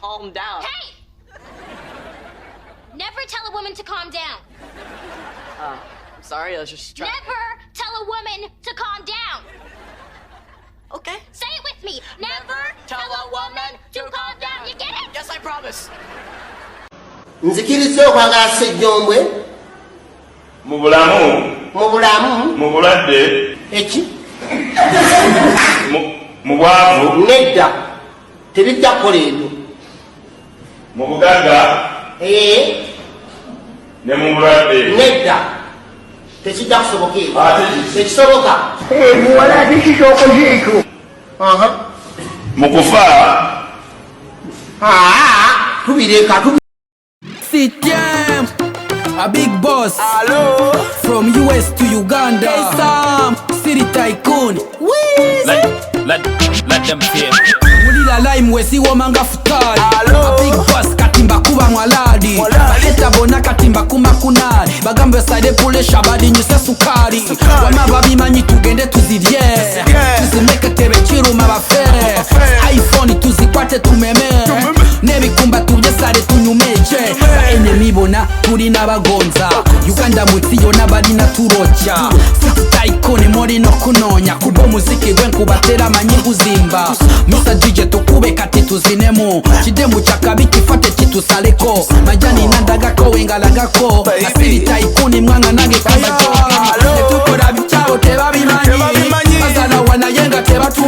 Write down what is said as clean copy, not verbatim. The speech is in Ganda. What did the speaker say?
calm down. Hey! Never tell a woman to calm down. I'm sorry, I was just trying. Never tell a woman to calm down. Okay. Say it with me. Never tell a woman to calm down. You get it? Yes, I promise. Nzikiriza okwagala Ssejjombwe mu bulamu mu bulwadde eki mu bwavu nedda tebijja kukola ebyo mu bugagga ne mu bulwadde nedda tekijja kusoboka ebyo ate tekisoboka muwala ate kikyokoze ekyo mu kufa tubireka CTM, a big boss. Hello. From US to Uganda. Hey Sam, City Tycoon. Let them hear. Mulila lime wesi womanga futari. Hello. A big boss katimba kuba mwaladi. Baleta bona katimba kumakunari. Bagambe side pule shabadi nyuse sukari. Wama babimanyi tugende tuzirye. Tuzimeke tebe chiruma bafere. iPhone tuzikwate tumeme. Nebikumba tubye sare tunyumeje. Ba enemy bona turi nabagonza. Uganda mutsi yona bali na turocha. City Tycoon mori no kunonya. Kubo muziki gwen kubatera manyi kuzimba. Mr DJ tukube kati tuzinemu. Chidemu chakabi kifate chitusaleko. Majani nandagako wengalagako. City Tycoon mwanga nage kama joki. Netukora bichao teba bimanyi. Azana wanayenga teba tu